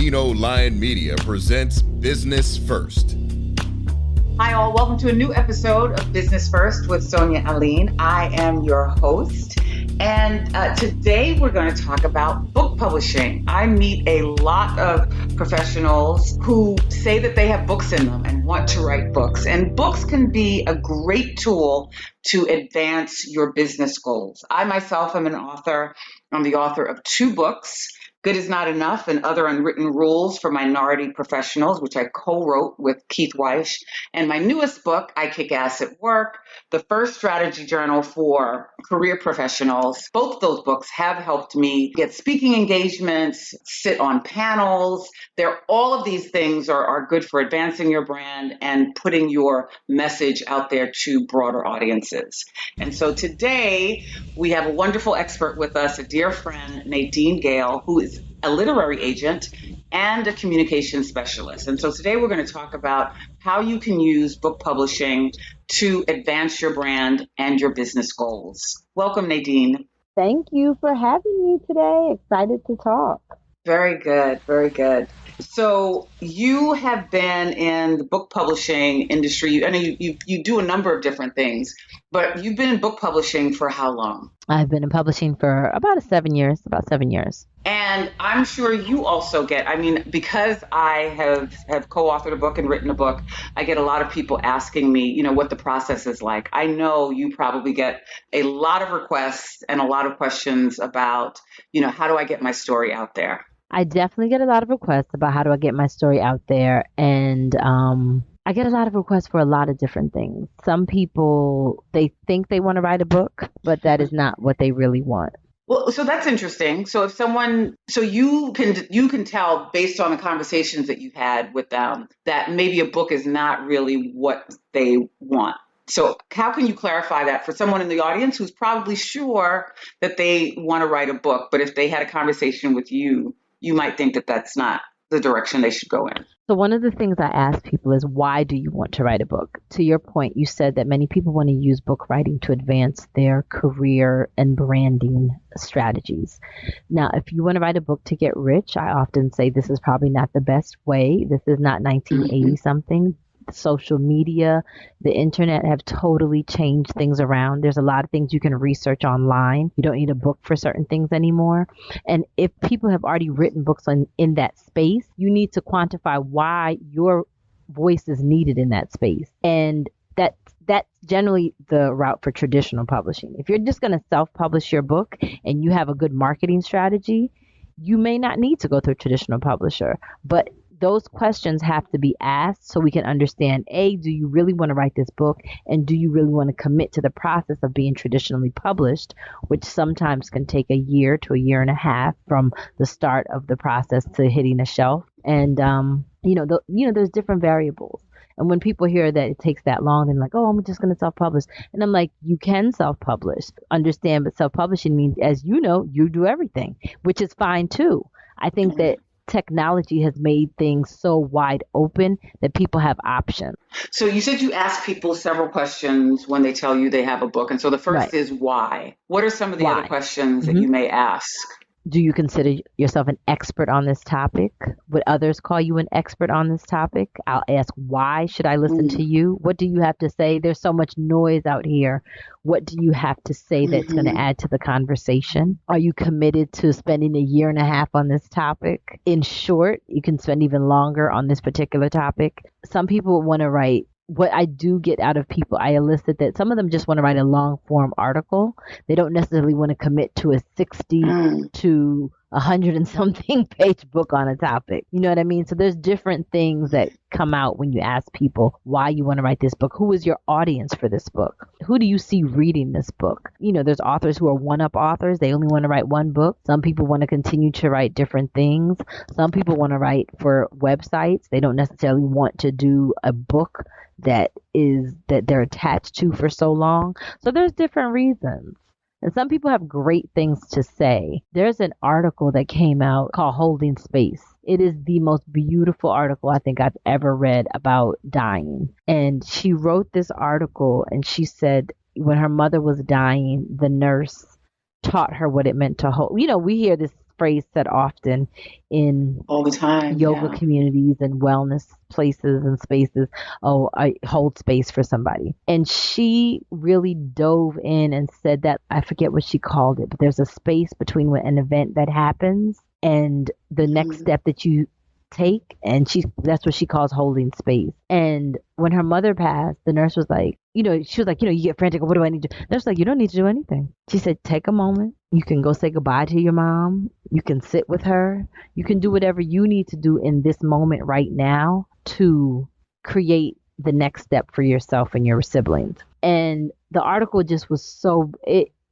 Latino Lion Media presents Business First. Hi, all. Welcome to a new episode of Business First with Sonia Aline. I am your host. And today we're going to talk about book publishing. I meet a lot of professionals who say that they have books in them and want to write books. And books can be a great tool to advance your business goals. I myself am an author. I'm the author of 2 books, Good is Not Enough and Other Unwritten Rules for Minority Professionals, which I co-wrote with Keith Weish. And my newest book, I Kick Ass at Work, the first strategy journal for career professionals. Both those books have helped me get speaking engagements, sit on panels. All of these things are good for advancing your brand and putting your message out there to broader audiences. And so today we have a wonderful expert with us, a dear friend, Nadine Gayle, who is a literary agent and a communication specialist. And so today we're going to talk about how you can use book publishing to advance your brand and your business goals. Welcome, Nadine. Thank you for having me today. Excited to talk. Very good. Very good. So you have been in the book publishing industry. I know you do a number of different things, but you've been in book publishing for how long? I've been in publishing for about 7 years. And I'm sure you also because I have co-authored a book and written a book, I get a lot of people asking me, what the process is like. I know you probably get a lot of requests and a lot of questions about, how do I get my story out there? I definitely get a lot of requests about how do I get my story out there. And I get a lot of requests for a lot of different things. Some people, they think they want to write a book, but that is not what they really want. Well, so that's interesting. So you can tell based on the conversations that you've had with them that maybe a book is not really what they want. So how can you clarify that for someone in the audience who's probably sure that they want to write a book, but if they had a conversation with you, you might think that that's not the direction they should go in? So one of the things I ask people is, why do you want to write a book? To your point, you said that many people want to use book writing to advance their career and branding strategies. Now, if you want to write a book to get rich, I often say this is probably not the best way. This is not 1980 something. Social media, the internet have totally changed things around. There's a lot of things you can research online. You don't need a book for certain things anymore. And if people have already written books in that space, you need to quantify why your voice is needed in that space. And that's generally the route for traditional publishing. If you're just going to self-publish your book and you have a good marketing strategy, you may not need to go through a traditional publisher. But those questions have to be asked so we can understand, A, do you really want to write this book? And do you really want to commit to the process of being traditionally published, which sometimes can take a year to a year and a half from the start of the process to hitting a shelf? And, there's different variables. And when people hear that it takes that long, they're like, oh, I'm just going to self-publish. And I'm like, you can self-publish. Understand, but self-publishing means, as you know, you do everything, which is fine too. I think that technology has made things so wide open that people have options. So you said you ask people several questions when they tell you they have a book. And so the first is why? What are some of the other questions that you may ask? Do you consider yourself an expert on this topic? Would others call you an expert on this topic? I'll ask, why should I listen to you? What do you have to say? There's so much noise out here. What do you have to say that's going to add to the conversation? Are you committed to spending a year and a half on this topic? In short, you can spend even longer on this particular topic. Some people want to write. What I do get out of people, I elicit that some of them just want to write a long form article. They don't necessarily want to commit to a 60 to 100 and something page book on a topic. You know what I mean? So there's different things that come out when you ask people why you want to write this book. Who is your audience for this book? Who do you see reading this book? There's authors who are one-up authors. They only want to write one book. Some people want to continue to write different things. Some people want to write for websites. They don't necessarily want to do a book that they're attached to for so long. So there's different reasons. And some people have great things to say. There's an article that came out called Holding Space. It is the most beautiful article I think I've ever read about dying. And she wrote this article and she said when her mother was dying, the nurse taught her what it meant to hold. We hear this phrase said often in All the time. yoga Yeah. communities and wellness places and spaces. Oh, I hold space for somebody. And she really dove in and said that, I forget what she called it, but there's a space between an event that happens and the next Mhm. step that you take, and that's what she calls holding space. And when her mother passed, the nurse was like, she was like, you get frantic, what do I need to do? The nurse was like, you don't need to do anything. She said, take a moment. You can go say goodbye to your mom. You can sit with her. You can do whatever you need to do in this moment right now to create the next step for yourself and your siblings. And the article just was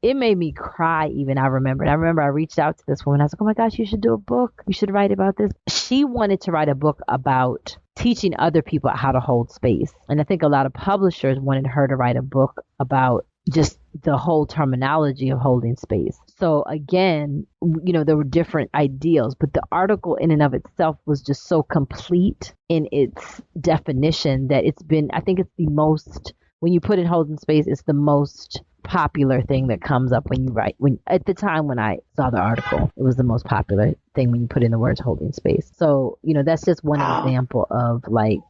it made me cry even. I remember I reached out to this woman. I was like, oh my gosh, you should do a book. You should write about this. She wanted to write a book about teaching other people how to hold space. And I think a lot of publishers wanted her to write a book about just the whole terminology of holding space. So again, there were different ideals, but the article in and of itself was just so complete in its definition that I think it's the most, when you put in holding space, it's the most popular thing that comes up when you write. At the time when I saw the article, it was the most popular thing when you put in the words holding space. So, that's just one Wow. example of why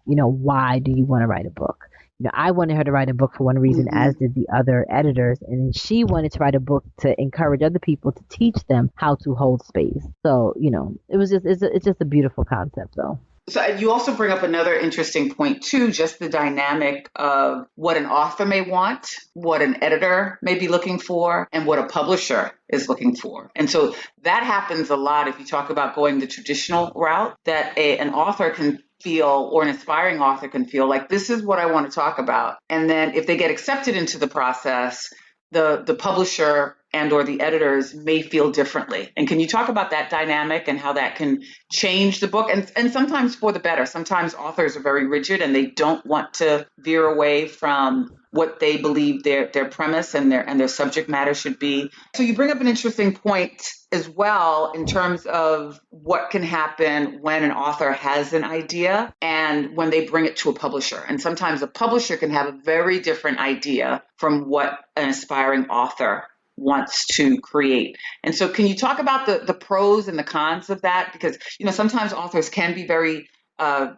do you want to write a book? I wanted her to write a book for one reason, as did the other editors, and she wanted to write a book to encourage other people to teach them how to hold space. So, it's just a beautiful concept, though. So you also bring up another interesting point too, just the dynamic of what an author may want, what an editor may be looking for, and what a publisher is looking for. And so that happens a lot if you talk about going the traditional route, that an author can feel, or an aspiring author can feel like, this is what I want to talk about. And then if they get accepted into the process, the publisher and or the editors may feel differently. And can you talk about that dynamic and how that can change the book? And sometimes for the better. Sometimes authors are very rigid and they don't want to veer away from what they believe their premise and their subject matter should be. So you bring up an interesting point as well in terms of what can happen when an author has an idea and when they bring it to a publisher. And sometimes a publisher can have a very different idea from what an aspiring author wants to create. And so can you talk about the pros and the cons of that? Because, sometimes authors can be very, and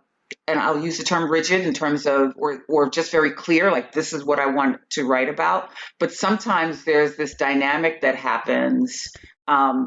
I'll use the term rigid in terms of, or just very clear, like this is what I want to write about. But sometimes there's this dynamic that happens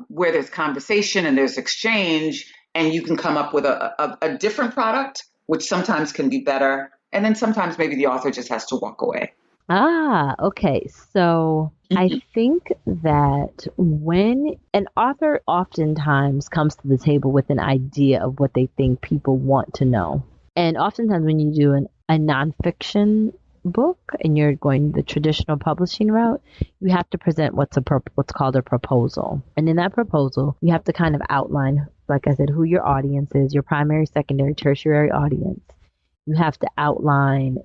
where there's conversation and there's exchange, and you can come up with a different product, which sometimes can be better. And then sometimes maybe the author just has to walk away. Okay. So I think that when an author oftentimes comes to the table with an idea of what they think people want to know, and oftentimes when you do a nonfiction book and you're going the traditional publishing route, you have to present what's called a proposal. And in that proposal, you have to kind of outline, like I said, who your audience is, your primary, secondary, tertiary audience. You have to outline,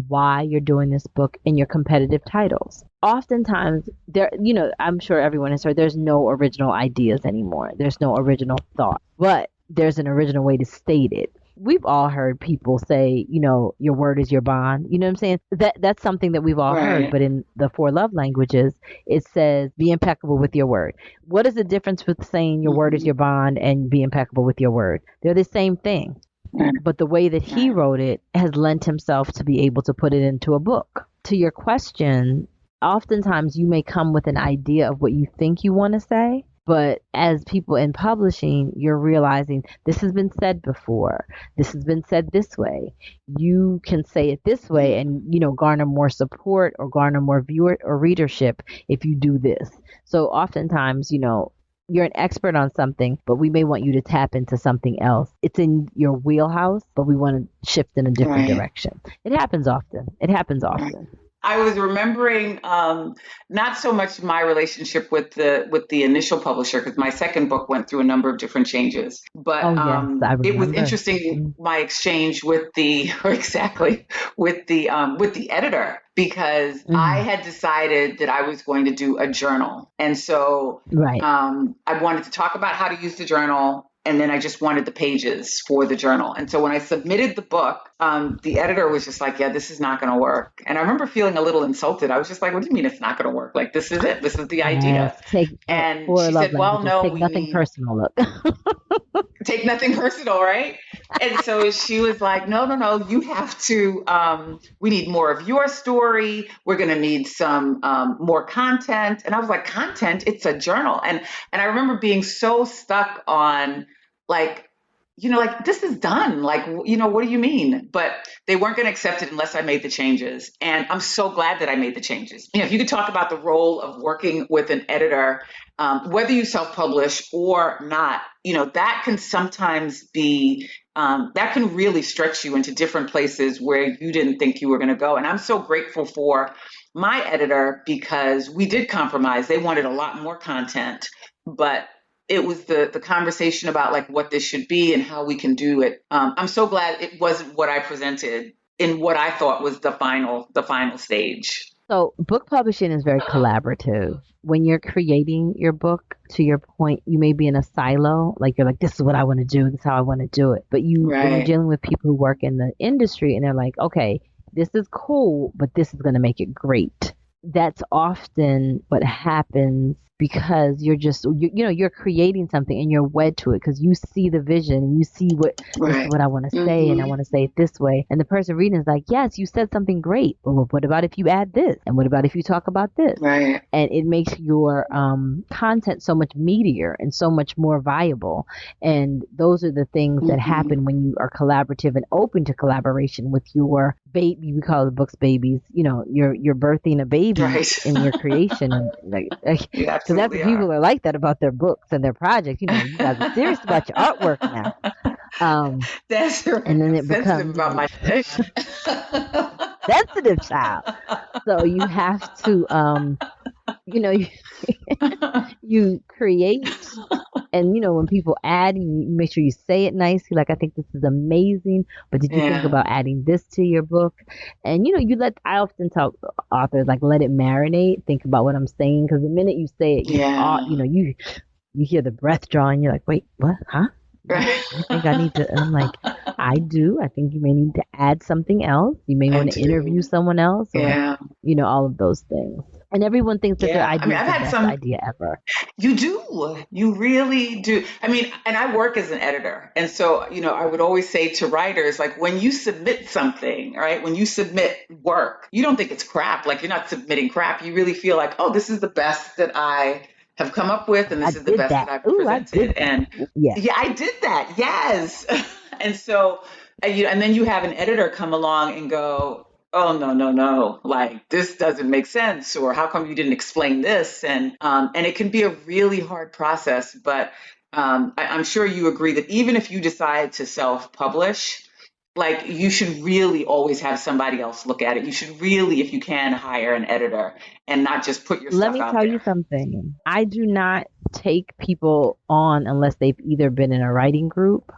why you're doing this book and your competitive titles. Oftentimes I'm sure everyone has heard there's no original ideas anymore. There's no original thought, but there's an original way to state it. We've all heard people say, your word is your bond. You know what I'm saying? That's something that we've all heard. But in the 4 love languages, it says be impeccable with your word. What is the difference with saying your word is your bond and be impeccable with your word? They're the same thing. But the way that he wrote it has lent himself to be able to put it into a book. To your question, oftentimes you may come with an idea of what you think you want to say, but as people in publishing, you're realizing this has been said before. This has been said this way. You can say it this way and, garner more support or garner more viewer or readership if you do this. So oftentimes, you're an expert on something, but we may want you to tap into something else. It's in your wheelhouse, but we want to shift in a different direction. It happens often. I was remembering not so much my relationship with the initial publisher, because my second book went through a number of different changes. But it was interesting, my exchange with the editor, because I had decided that I was going to do a journal, and so I wanted to talk about how to use the journal. And then I just wanted the pages for the journal. And so when I submitted the book, the editor was just like, yeah, this is not going to work. And I remember feeling a little insulted. I was just like, what do you mean it's not going to work? Like, this is it. This is the idea. And for she love said, well, languages, no, take we nothing need personal. Look. take nothing personal, right? And so she was like, no, you have to, we need more of your story. We're going to need some more content. And I was like, content? It's a journal. And I remember being so stuck on like, like this is done. Like, what do you mean? But they weren't going to accept it unless I made the changes. And I'm so glad that I made the changes. If you could talk about the role of working with an editor, whether you self-publish or not, that can sometimes be, that can really stretch you into different places where you didn't think you were going to go. And I'm so grateful for my editor because we did compromise. They wanted a lot more content, but it was the conversation about like what this should be and how we can do it. I'm so glad it wasn't what I presented in what I thought was the final stage. So book publishing is very collaborative. When you're creating your book, to your point, you may be in a silo, like you're like, this is what I want to do, this is how I want to do it. But when you're dealing with people who work in the industry and they're like, okay, this is cool, but this is going to make it great. That's often what happens because you're just, you're creating something and you're wed to it because you see the vision and you see this is what I want to say and I want to say it this way. And the person reading is like, yes, you said something great. But what about if you add this? And what about if you talk about this? Right. And it makes your content so much meatier and so much more viable. And those are the things that happen when you are collaborative and open to collaboration with your baby. We call the books babies. You're birthing a baby in your creation. And so that's what people are like that about their books and their projects. You guys are serious about your artwork now. That's right. And then it becomes becomes about my sensitive child. So you have to, you create, and when people add, you make sure you say it nicely. Like, I think this is amazing, but did you think about adding this to your book? And I often tell authors, like, let it marinate. Think about what I'm saying, because the minute you say it, you hear the breath drawing. You're like, wait, what? Huh? I think I need to. And I'm like, I do. I think you may need to add something else. You may want to interview someone else, or all of those things. And everyone thinks that their idea is the best idea ever. You do. You really do. And I work as an editor. And so, I would always say to writers, like, when you submit something, right, when you submit work, you don't think it's crap. Like, you're not submitting crap. You really feel like, oh, this is the best that I have come up with, and this is the best that I've presented. And I did that. Yes. And so, and then you have an editor come along and go, oh, no, like, this doesn't make sense, or how come you didn't explain this? And it can be a really hard process, but I'm sure you agree that even if you decide to self-publish, like, you should really always have somebody else look at it. You should really, if you can, hire an editor and not just put your stuff out there. Let me tell you something. I do not take people on unless they've either been in a writing group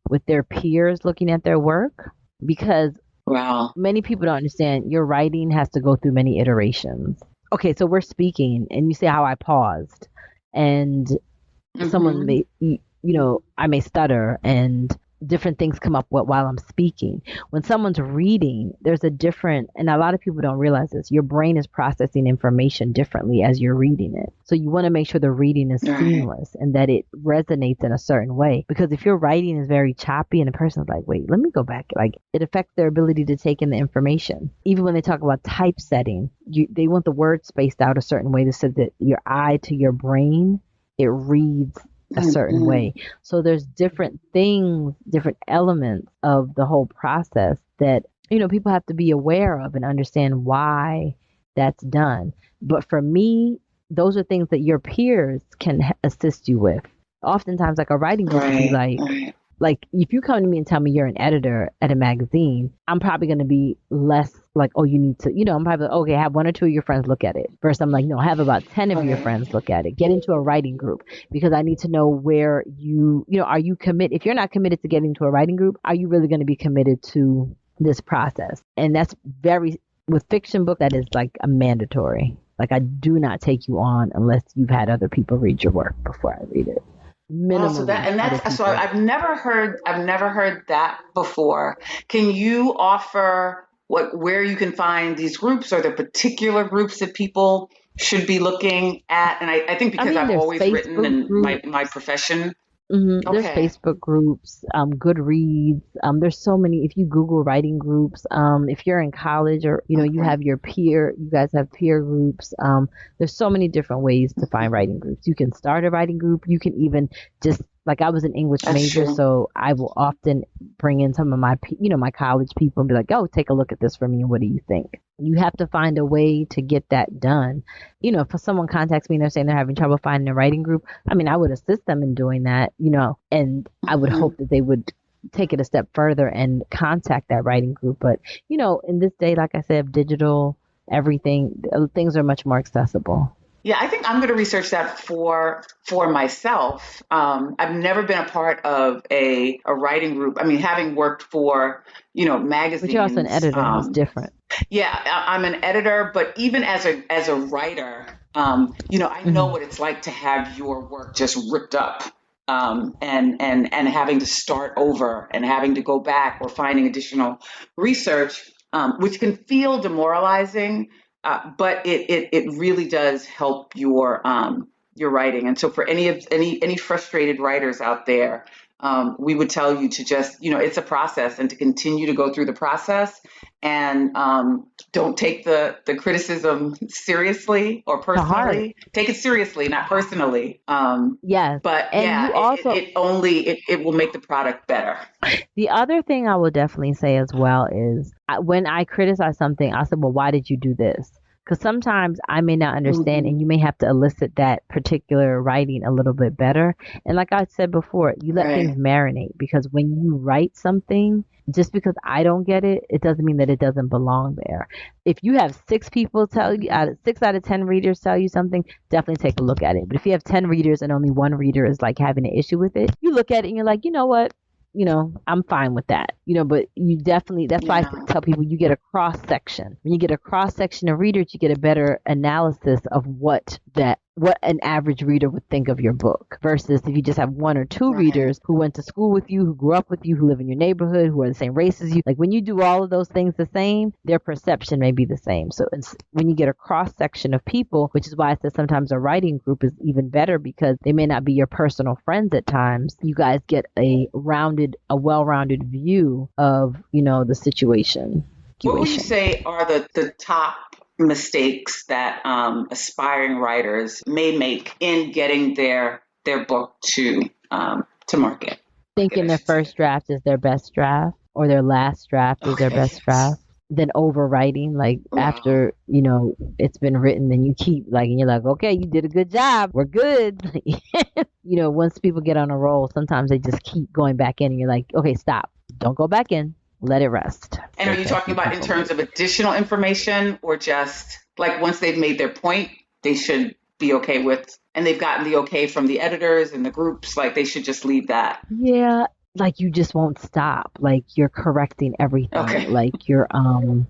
with their peers looking at their work, because many people don't understand your writing has to go through many iterations. Okay, so we're speaking and you say how I paused, and someone may, I may stutter and different things come up while I'm speaking. When someone's reading, there's a different, and a lot of people don't realize this, your brain is processing information differently as you're reading it. So you want to make sure the reading is seamless and that it resonates in a certain way. Because if your writing is very choppy and the person's like, wait, let me go back, like, it affects their ability to take in the information. Even when they talk about typesetting, they want the word spaced out a certain way so that your eye to your brain, it reads a certain way. So there's different things, different elements of the whole process that, people have to be aware of and understand why that's done. But for me, those are things that your peers can assist you with. Oftentimes, like, a writing group would be like, if you come to me and tell me you're an editor at a magazine, I'm probably going to be less like, oh, you need to, I'm probably like, okay, have one or two of your friends look at it. First, I'm like, no, have about 10 of your friends look at it. Get into a writing group, because I need to know where are you committed? If you're not committed to getting into a writing group, are you really going to be committed to this process? And that's with fiction book, that is like a mandatory. Like, I do not take you on unless you've had other people read your work before I read it. Wow, so minimally other people. I've never heard that before. Can you offer where you can find these groups? Are there particular groups that people should be looking at? And I think I because mean, I've there's always written Facebook in my groups. profession. There's Okay. Facebook groups, Goodreads. There's so many. If you Google writing groups, if you're in college or you Okay. have you guys have peer groups. There's so many different ways to find writing groups. You can start a writing group. You can even just like I was an English That's major, true. so I will often bring in some of my college people and be like, oh, take a look at this for me and what do you think? You have to find a way to get that done. If someone contacts me and they're saying they're having trouble finding a writing group, I mean, I would assist them in doing that, and I would Hmm. hope that they would take it a step further and contact that writing group. But, in this day, like I said, of digital, everything, things are much more accessible. Yeah, I think I'm going to research that for myself. I've never been a part of a writing group. I mean, having worked for But you're also an magazines. editor. It's different. Yeah, I'm an editor, but even as a writer, I know Hmm. what it's like to have your work just ripped up, and having to start over and having to go back or finding additional research, which can feel demoralizing, but it really does help your writing. And so for any frustrated writers out there, we would tell you to just it's a process and to continue to go through the process and don't take the criticism seriously or To heart. personally. Take it seriously, not personally. Yes. But And yeah, you also, it will make the product better. the other thing I will definitely say as well is when I criticize something, I said, well, why did you do this? Because sometimes I may not understand Hmm. and you may have to elicit that particular writing a little bit better. And like I said before, you let things Right. marinate because when you write something, just because I don't get it, it doesn't mean that it doesn't belong there. If you have six people tell you, 6 out of 10 readers tell you something, definitely take a look at it. But if you have 10 readers and only one reader is like having an issue with it, you look at it and you're like, you know what? I'm fine with that. But you definitely, that's why I Yeah. tell people you get a cross section. When you get a cross section of readers, you get a better analysis of what an average reader would think of your book versus if you just have one or two Right. readers who went to school with you, who grew up with you, who live in your neighborhood, who are the same race as you. Like when you do all of those things the same, their perception may be the same. So when you get a cross section of people, which is why I said sometimes a writing group is even better because they may not be your personal friends at times. You guys get a well-rounded view of, the situation. What would you say are the top mistakes that aspiring writers may make in getting their book to market? Market, Thinking I their should say. first draft is their best draft or their last draft is their Okay. best draft. Then overwriting, like Wow. after, it's been written, then you keep like, and you're like, okay, you did a good job. We're good. Once people get on a roll, sometimes they just keep going back in and you're like, okay, stop. Don't go back in. Let it rest. And are So you to a talking few about in people. terms of additional information or just like once they've made their point, they should be okay with, and they've gotten the okay from the editors and the groups, like they should just leave that? Yeah, like you just won't stop. Like you're correcting everything. Okay. Like you're Oh,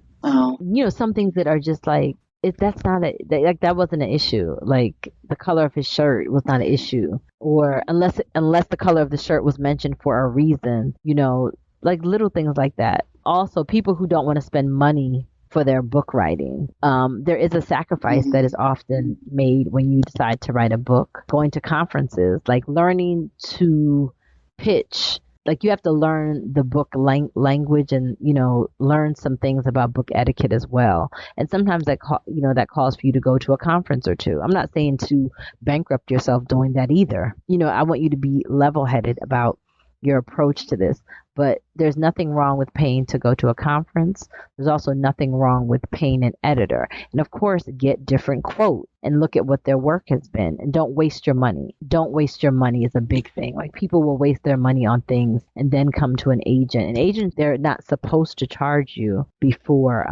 some things that are just like that's not like that wasn't an issue. Like the color of his shirt was not an issue, or unless the color of the shirt was mentioned for a reason. Like little things like that. Also, people who don't want to spend money for their book writing. There is a sacrifice that is mhm. often made when you decide to write a book. Going to conferences, like learning to pitch, like you have to learn the book language and learn some things about book etiquette as well, and sometimes that calls for you to go to a conference or two. I'm not saying to bankrupt yourself doing that either. I want you to be level headed about your approach to this, but there's nothing wrong with paying to go to a conference. There's also nothing wrong with paying an editor. And of course, get different quotes and look at what their work has been. And don't waste your money. Don't waste your money is a big thing. Like people will waste their money on things and then come to an agent. And agents, they're not supposed to charge you before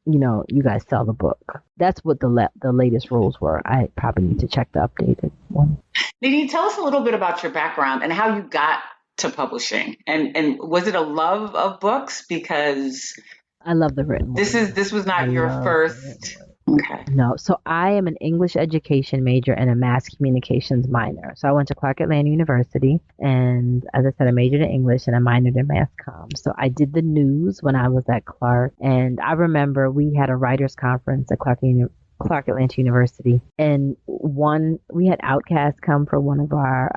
you guys sell the book. That's what the latest rules were. I probably need to check the updated one. Nadine, tell us a little bit about your background and how you got to publishing. And was it a love of books? Because I love the written word. this was I not your love the written first word. Okay. No. So I am an English education major and a mass communications minor. So I went to Clark Atlanta University, and as I said, I majored in English and I minored in mass comm. So I did the news when I was at Clark, and I remember we had a writers conference at Clark Atlanta University, and we had Outkast come for one of our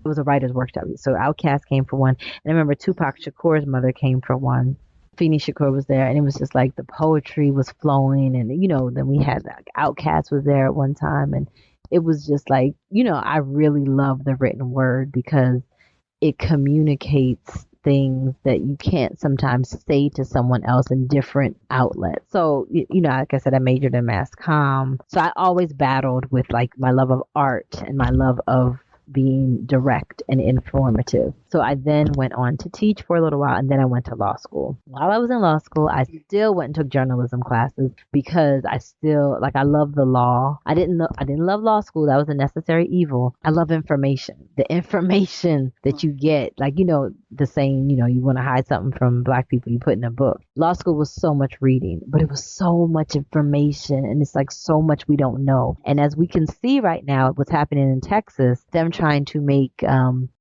it was a writers workshop. So Outkast came for one, and I remember Tupac Shakur's mother came for one. Feeney Shakur was there, and it was just like the poetry was flowing, and then we had like Outkast was there at one time, and it was just like I really love the written word because it communicates things that you can't sometimes say to someone else in different outlets. So, like I said, I majored in mass comm. So I always battled with like my love of art and my love of being direct and informative. So I then went on to teach for a little while, and then I went to law school. While I was in law school, I still went and took journalism classes because I still I love the law. I didn't love law school. That was a necessary evil. I love information. The information that you get, the saying, you want to hide something from black people, you put in a book. Law school was so much reading, but it was so much information, and it's like so much we don't know. And as we can see right now, what's happening in Texas, them trying to make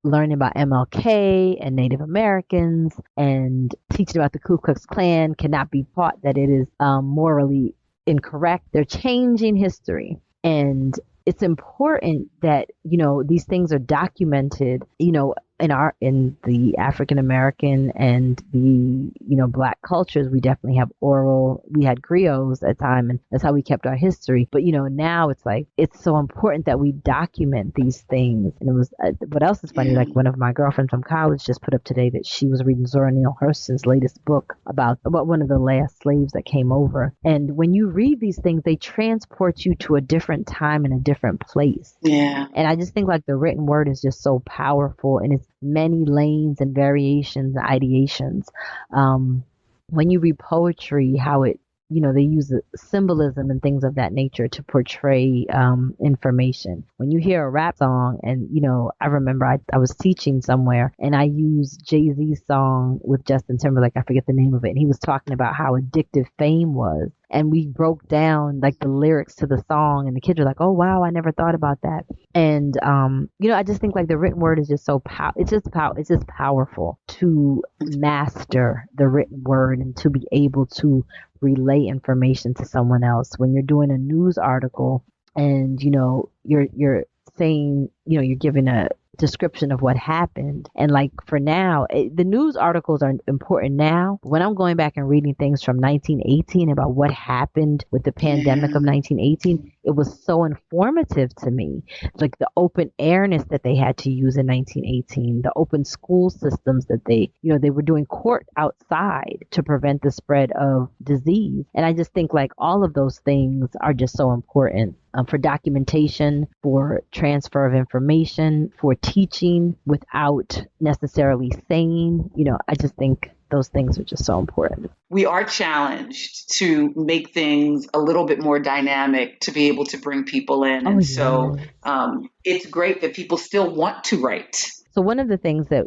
learning about MLK and Native Americans and teaching about the Ku Klux Klan cannot be taught that it is morally incorrect. They're changing history. And it's important that, these things are documented, in the African American and the black cultures. We definitely have we had griots at time, and that's how we kept our history. But now it's like it's so important that we document these things. And it was what else is funny, like one of my girlfriends from college just put up today that she was reading Zora Neale Hurston's latest book about one of the last slaves that came over. And when you read these things, they transport you to a different time and a different place. Yeah. And I just think like the written word is just so powerful, and it's many lanes and variations and ideations. When you read poetry, how it, they use symbolism and things of that nature to portray information. When you hear a rap song, and I remember I was teaching somewhere and I used Jay-Z's song with Justin Timberlake, I forget the name of it, and he was talking about how addictive fame was. And we broke down like the lyrics to the song, and the kids were like, "Oh wow, I never thought about that." And I just think like the written word is just so it's just powerful to master the written word and to be able to relay information to someone else. When you're doing a news article and you're saying, you're giving a description of what happened, and like for now, the news articles are important now. When I'm going back and reading things from 1918 about what happened with the pandemic of 1918, it was so informative to me. Like the open airness that they had to use in 1918, the open school systems that they were doing court outside to prevent the spread of disease. And I just think like all of those things are just so important. For documentation, for transfer of information, for teaching without necessarily saying, I just think those things are just so important. We are challenged to make things a little bit more dynamic to be able to bring people in. And so it's great that people still want to write. So one of the things that,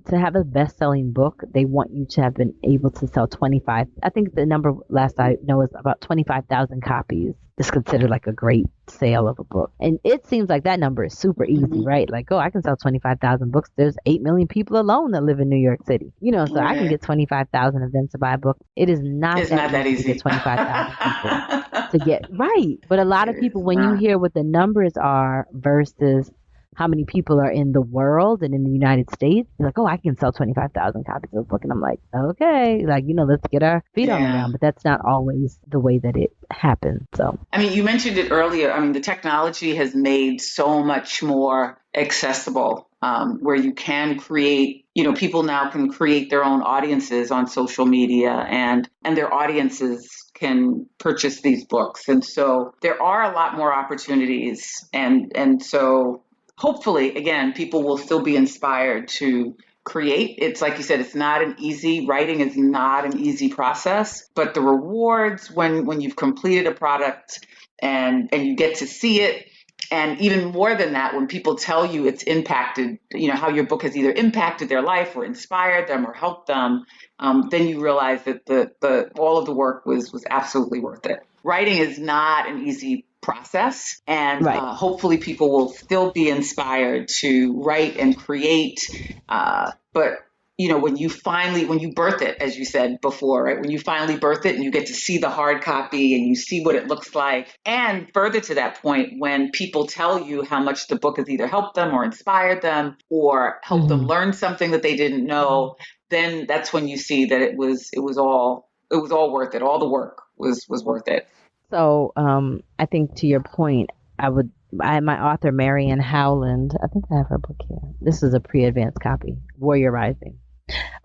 to have a best-selling book, they want you to have been able to sell 25. I think the number last I know is about 25,000 copies is considered like a great sale of a book. And it seems like that number is super easy, right? Like, I can sell 25,000 books. There's 8 million people alone that live in New York City, so I can get 25,000 of them to buy a book. It is not that easy to get 25,000 people to get right. But a lot of people, when you hear what the numbers are versus how many people are in the world and in the United States, you're like, I can sell 25,000 copies of a book. And I'm like, okay, like, let's get our feet on the ground. But that's not always the way that it happens. So, I mean, you mentioned it earlier. I mean, the technology has made so much more accessible, where you can create, people now can create their own audiences on social media, and their audiences can purchase these books. And so there are a lot more opportunities. And so hopefully, again, people will still be inspired to create. It's like you said, writing is not an easy process, but the rewards when you've completed a product and you get to see it, and even more than that, when people tell you it's impacted, how your book has either impacted their life or inspired them or helped them, then you realize that all of the work was absolutely worth it. writing is not an easy process, and Right. hopefully people will still be inspired to write and create. But when you birth it, as you said before, right? When you finally birth it and you get to see the hard copy and you see what it looks like, and further to that point, when people tell you how much the book has either helped them or inspired them or helped them learn something that they didn't know, then that's when you see that it was all worth it. All the work was worth it. So I think to your point, I my author Marianne Howland, I think I have her book here. This is a pre-advanced copy, Warrior Rising.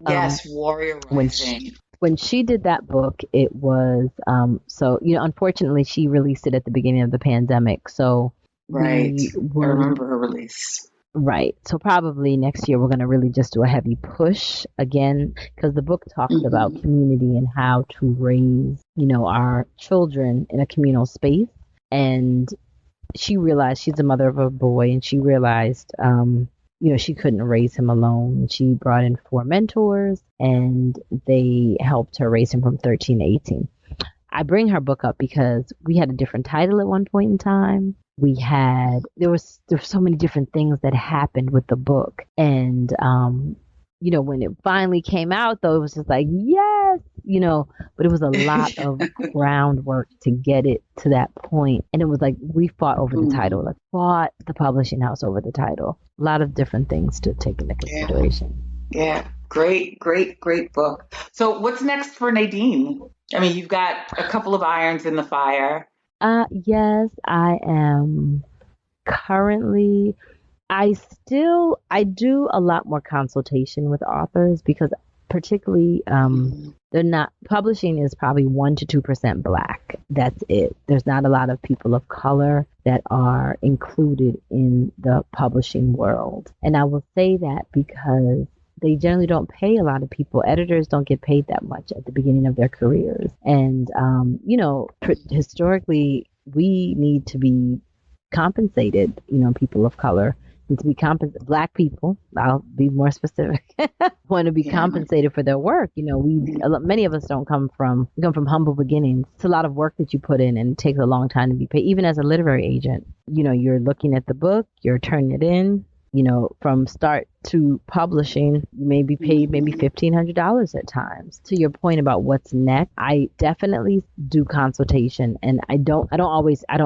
Yes, Warrior Rising. When she did that book, it was unfortunately she released it at the beginning of the pandemic. So right, I remember her release. Right. So probably next year we're going to really just do a heavy push again, because the book talks about community and how to raise, our children in a communal space. And she realized, she's the mother of a boy, and she realized, she couldn't raise him alone. She brought in 4 mentors, and they helped her raise him from 13 to 18. I bring her book up because we had a different title at one point in time. There were so many different things that happened with the book. And, when it finally came out, though, it was just like, yes, but it was a lot of groundwork to get it to that point. And it was like, we fought over the title, fought the publishing house over the title. A lot of different things to take into consideration. Yeah. Great book. So what's next for Nadine? I mean, you've got a couple of irons in the fire. Yes, I am currently, I do a lot more consultation with authors because particularly, publishing is probably 1% to 2% Black. That's it. There's not a lot of people of color that are included in the publishing world. And I will say that because they generally don't pay a lot of people. Editors don't get paid that much at the beginning of their careers. And, historically, we need to be compensated, people of color need to be compensated. Black people, I'll be more specific, want to be compensated for their work. Many of us come from humble beginnings. It's a lot of work that you put in, and it takes a long time to be paid. Even as a literary agent, you're looking at the book, you're turning it in, from start to publishing, you may be paid maybe $1,500 at times. To your point about what's next, I definitely do consultation, and I don't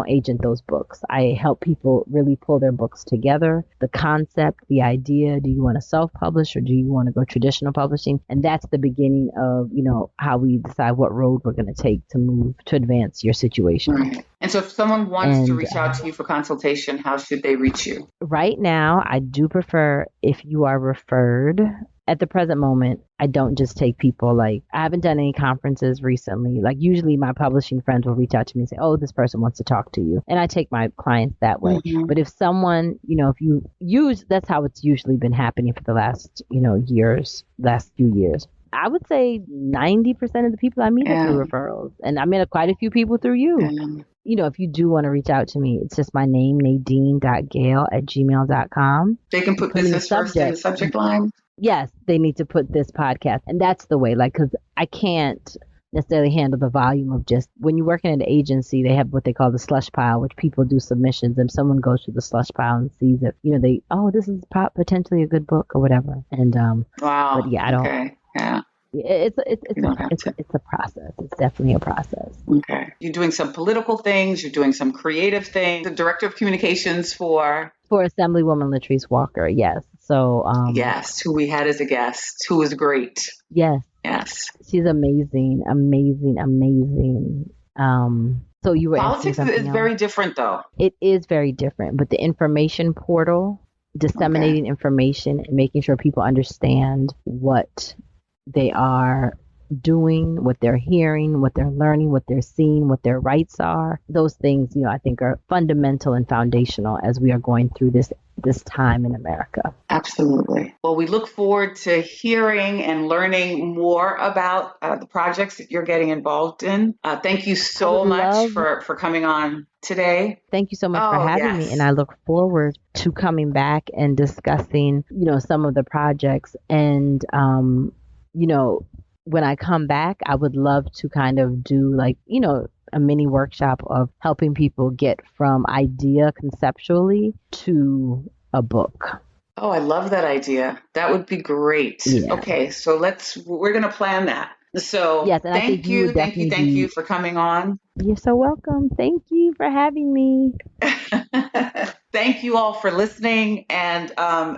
agent those books. I help people really pull their books together. The concept, the idea, do you want to self-publish or do you want to go traditional publishing? And that's the beginning of, how we decide what road we're going to take to move to advance your situation. Right. And so if someone wants to reach out to you for consultation, how should they reach you? Right now, I do prefer if you are referred. At the present moment, I don't just take people, I haven't done any conferences recently. Usually my publishing friends will reach out to me and say, oh, this person wants to talk to you. And I take my clients that way. But if someone, if you use, that's how it's usually been happening for the last, last few years. I would say 90% of the people I meet are through referrals. And I met quite a few people through you. If you do want to reach out to me, it's just my name, nadine.gayle@gmail.com. They can put business first in the subject line? Yes, they need to put this podcast. And that's the way, because I can't necessarily handle the volume of just, when you work in an agency, they have what they call the slush pile, which people do submissions, and someone goes through the slush pile and sees if, this is potentially a good book or whatever. And, wow. But yeah, I don't. Okay. Yeah. It's a process. It's definitely a process. Okay. You're doing some political things. You're doing some creative things. The director of communications for Assemblywoman Latrice Walker. Yes. So yes, who we had as a guest, who was great. Yes. Yes. She's amazing. So you were politics is very different, though. It is very different, but the information portal, disseminating information and making sure people understand what they are doing, what they're hearing, what they're learning, what they're seeing, what their rights are. Those things, I think are fundamental and foundational as we are going through this time in America. Absolutely. Well, we look forward to hearing and learning more about the projects that you're getting involved in. Thank you so much for coming on today. Thank you so much for having me. And I look forward to coming back and discussing, some of the projects. And, when I come back, I would love to kind of do a mini workshop of helping people get from idea conceptually to a book. Oh, I love that idea. That would be great. Yeah. Okay, so we're going to plan that. So Yes, and I think you would thank definitely you for coming on. You're so welcome. Thank you for having me. Thank you all for listening, and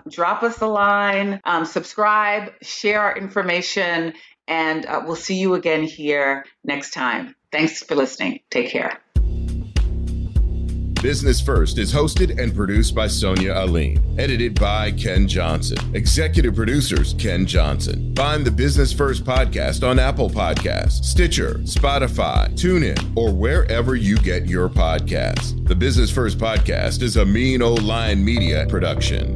drop us a line, subscribe, share our information, and we'll see you again here next time. Thanks for listening. Take care. Business First is hosted and produced by Sonia Aline. Edited by Ken Johnson. Executive producers, Ken Johnson. Find the Business First podcast on Apple Podcasts, Stitcher, Spotify, TuneIn, or wherever you get your podcasts. The Business First podcast is a Mean Old Line Media production.